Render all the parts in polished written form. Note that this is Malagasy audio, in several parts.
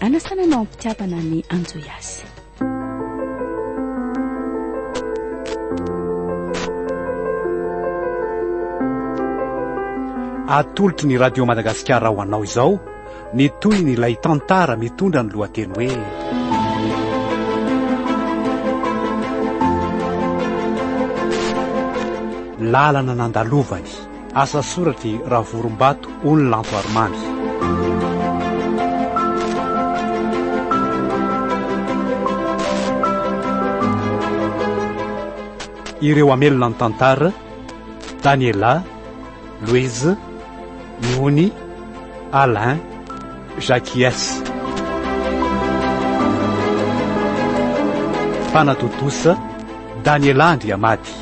anasananao ampitiavana ny anjoy azy. atolotry ny radio Madagasikara ho anao izao ny toy ny ilay tantara mitondra ny lohateny hoe lalana nandalovany, asa soratry Ravorom-bato Ololanto Armany. Ireo amelona ny tantara: Daniela, Louise, Moni, Alain, Jacques. Fanatotosa: Daniela Andriamady.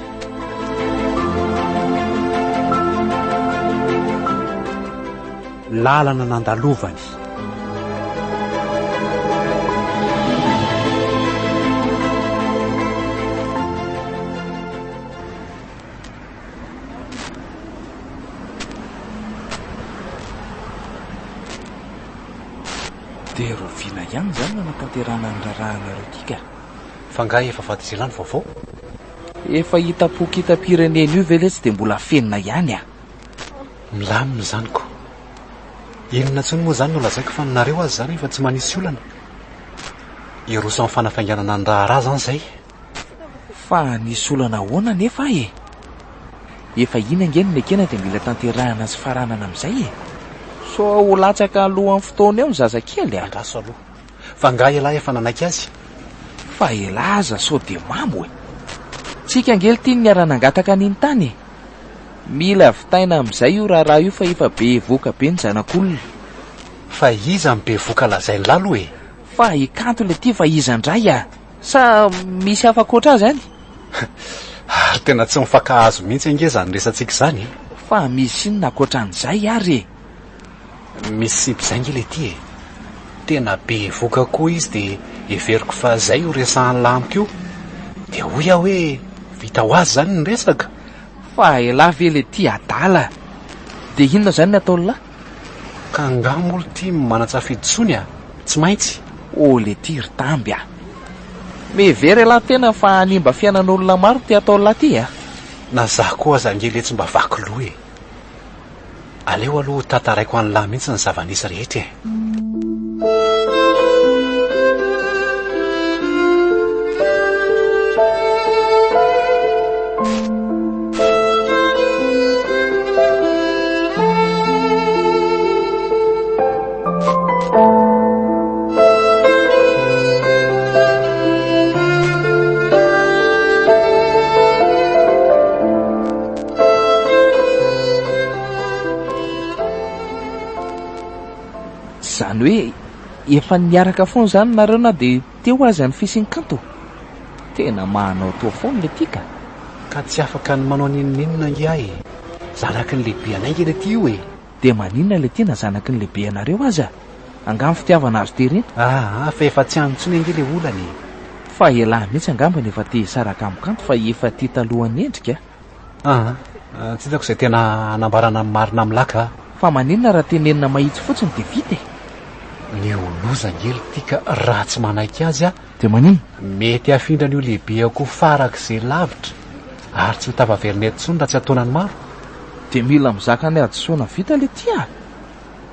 Lalana nandalovany. Dia Rovina ihany zany nanatanterana ny raharahana tika. Fa ngahy efa fatiselany vaovao. Efa hitapo-kitapireneny io ve le tsy dia mbola fenina ihany a? Milamina zaniko. Inona tsony moa zany no lazaiko fa nareo azy zany efa tsy manisy olana. Irosa amin'ny fanafainganana ny raharaha zany zay. Fa nisy olana ahoana nefa e? Efa ina ngeny nekena dia mila tanterahana sy faranana amin'izay e. So ho latsaka alohan'ny fotoana eo ny zazakely a. Andraso aloha. Fa ngahy elahy efa nanaiky azy. Fa elaza so dia mamo e. Tsika ngely tia ny ara-nangataka an'iny tany e. Mila vitaina amin'izay io raharaha io fa efa be voka be ny zanak'olona. Fa iza be voka lazay lalo e? Fa ikanto le ty fa iza ndray a? Sa misy afakoatra azy any? Ary tena tsy mifankahazo mihitsy ange zany resantsika zany. Fa misy inona akoatran'izay ary e? Misy sipy zay nge le ty e. Tena be voka koa izy dia everiko fa zay ho resahan'ny lamiko io. Dia hoy aho hoe vita ho azy zany ny resaka. Fa ela ve le ty adala? Dia inona zany nataolona? Ka ngamolo ty manatsafidy tsony a, tsy maintsy. O le ty ritamby a. Mevery lahy tena fa animba fiainan'olona maro ty ataolona ty a. Na zah koa zangely tsy mba vaky loha e. Aleo aloha tantaraiko an'lahy mihitsy ny zava-nisy rehetra e. Zany hoe efa niaraka foana zany nareo na dia teo azy any fisinkanto. Tena mahanao toa foana le tika. Ka tsy afaka ny manao ninonina nge ahy e. Zanaky ny lehibe anay nge le ty io e. Dia maninona le ty na zanaky ny lehibe anareo aza? Angamba fitiavana azo terena. Fa efa tsy anontsony ange le olany. Fa elahy mihitsy angambany efa te saraka amin'kanto fa efa ty talohan'ny endrika. Tsy hitako izay tena anambarana amin'ny marina amin'ny laka. Fa maninona raha tenenina mahitsy fotsiny dia vita e. Ny oloza ngely tika raha tsy manaiky azy a. Dia maninona? Mety afindrany io lehibe ako farak'izay lavitra. Ary tsy ho tavaverina eto tsony raha tsy ataonany maro. Dia mila mizaka ny adisoana vita le ty a.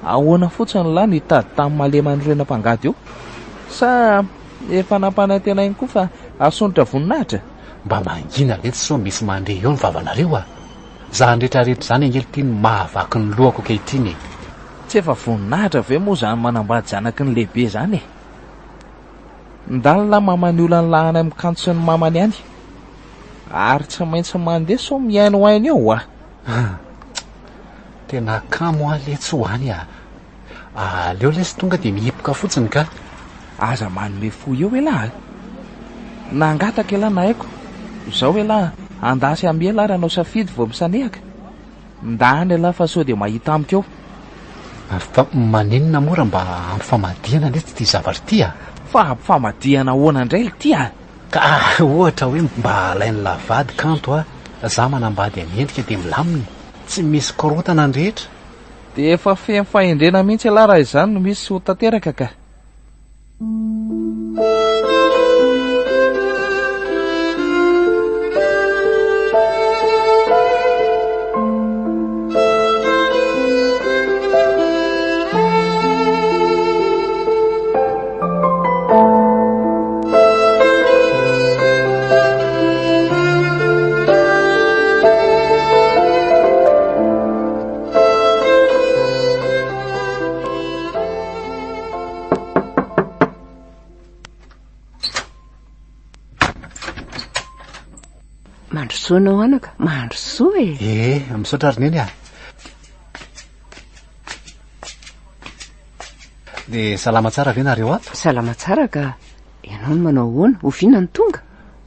Ahoana fotsiny lahy nitady tamin'ny malema nyrena mpangady eo? Sa efa nampanantena iny koa fa asondrotra voninahitra? Mba mangina ve tsy so misy mandeha eo ny vavanareo a. Zany rehetrarehetra zany angely tia ny mahavaky ny lohako kehitriny. Tsy efa voninahitra ve moa zany manambady zanaky ny lehibe zany e. Ndalina mamany olany lahana amin'ny kanto sy ny mamany any. Ary tsy maintsy mandeha so miaino ainy eo a. Tena kamo le tsy hoany a. Aleo lesy tonga dia mihipoka fotsiny ka. Aza manome fo eo elahy. Nangataka elahy na haiko. Zao elahy andasy amiela ary anao safidy vao misanehaka. Ndany elahy fa so dia mahita amiko eo. Fa maninona mora mba ampifamadihana lesy ty zavatra ty a. Fa ampifamadihana ahoana indray le ty a. Ka ohatra hoe mba alain'ny lavady kanto a. Za manambady anendrika dia milamina. Tsy misy korotana ny rehetra. Dia efa feno fahendrena mihitsy elahy raha izany no misy ho tanteraka ka. soanao anaka mahandro soa misaotra ry neny a. de salama tsara ve nareo ato? salama tsara ka ianao no manao ahoana ho vina ny tonga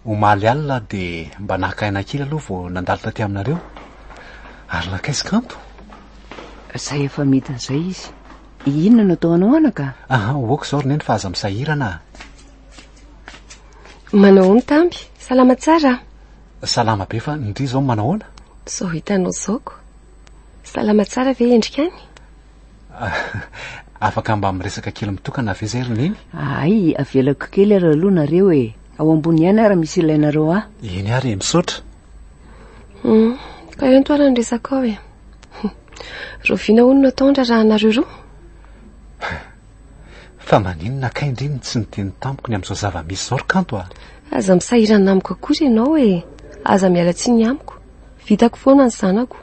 omaly alina de mba nahakaina kely aloha vao nandalo taty aminareo ary nakaizy kanto. zay efa mety an'izay izy inona no ataonao anaka? Oako zao ry neny fa aza misahirana. manao ny tamby salama tsara. salama be fa ndry zao manao ahoana? zao hitanao zaoko salama tsara ve endrika any? afaka mba miresaka kely mitokana ve zay ry neny? ay avelako kely ary aloha nareo ao ambony ihany ary misy ilainareo ah. eny ary misaotra. ka ento ary nyresaka ao roviana hono nataondra raha nareo roa. fa maninona kaindriny tsy niteny tampoko ny amin'izao zava-misy zao ry kanto a. aza misahirana amiko akory ianao aza miala tsy ny amiko vitako foana ny zanako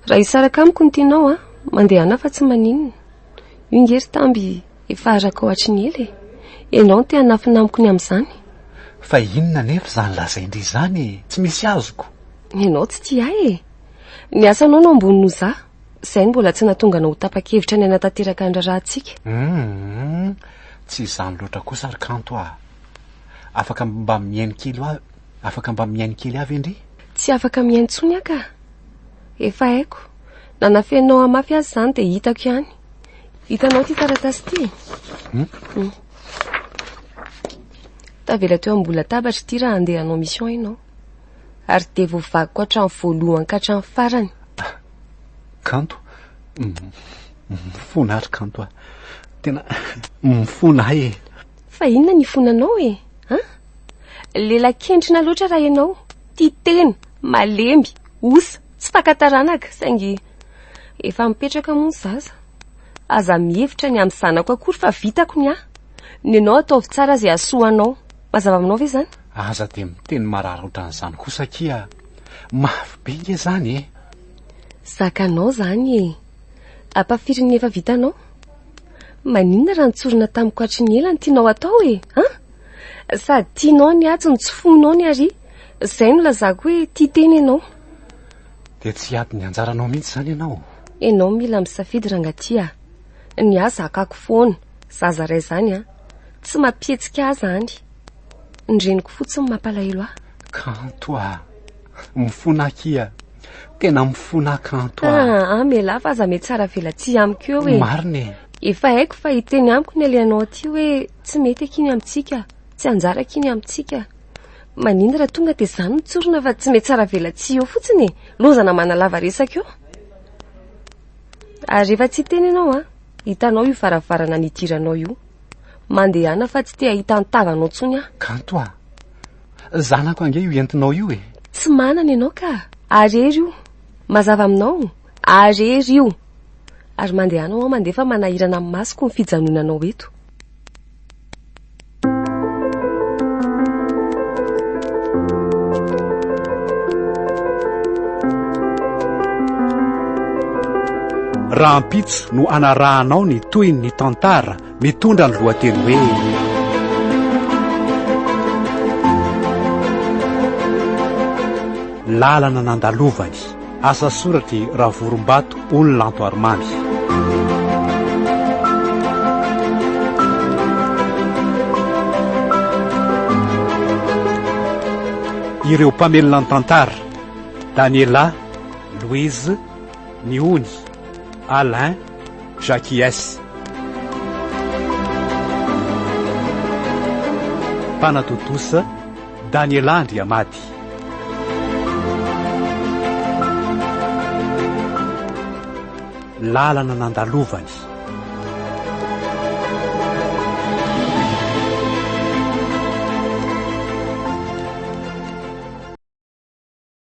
raha hisaraka amiko ny tianao mandehana fa tsy maninona io ngery tamby efa araka ao hatry ny ely ianao ny te hanafina amiko ny amin'izany. fa inona nefa zany lazaindry izany tsy misy azoko. ianao tsy tia ny asanao no ambony no za izay mbola tsy natonga na ho tapa-kevitra ny anatanteraka andrarahantsika. tsy izany loatra kosa ry kanto a. afaka mba miainy kely avy indry? tsy afaka miainy tsony aka efa haiko nanafenao amafy azy izany dia hitako ihany. hitanao ty taratasy ty tavela teo ambola tabatra ty raha andehanao mission ianao ary de voavagiko hatramin'ny voalohany ka hatramin'ny farany. kanto mifona ary kanto a tena mifona fa inona ny fonanao lelakendrina loatra raha ianao tia teny malemby osa tsy fakataranaka saingy efa mipetraka moa ny zaza aza mihevitra ny amin'ny zanako akory fa vitako ny ny anao ataovy tsara zay asoanao mazava aminao ve zany? aza de miteny marary ohatran'izany kosa kia mafy be nge zany zakanao zany ampafiry ny efa vitanao maninona raha nitsorina tamiko hatry ny elany tianao atao sady tianao ny atsy ny tsy fonao ny ary izay no lazako hoe tia teny ianao de tsy ady ny anjaranao mihitsy zany ianao mila misafidy rangatia ny aza akako foana zaza ray zany tsy mampihetsika azy zany ndreniko fotsiny mampalahelo kanto a mifona kia tena mifona kanto mela fa aza mety tsara vela tsy amiko eo mariny efa haiko fa hiteny amiko ny alianao aty hoe tsy mety akiny amintsika tsy anjara akiny amintsika manindra raha tonga dia zany nitsorina fa tsy mety tsara vela tsy eo fotsiny lozana manalava resaka eo ary rehefa tsy teny ianao hitanao io varavarana nidiranao io mandehana fa tsy te hahita ntavanao ntsony kanto a zanako ange io entinao io tsy manana ianao ka arery io mazava aminao arery io ary mandehanao mandefa manahirana amin'ny masoko ny fijanonanao eto. raha mpitso no anarahanao ny toyny ny tantara mitondra ny lohateny hoe lalana nandalovany asa soratry Ravorom-bato olona Antoarimamy. ireo mpamelona ny tantara Daniela, Louise, Niony, Alain, Jacques. Panatotosa Daniela Andriamady. Lalana nandalovany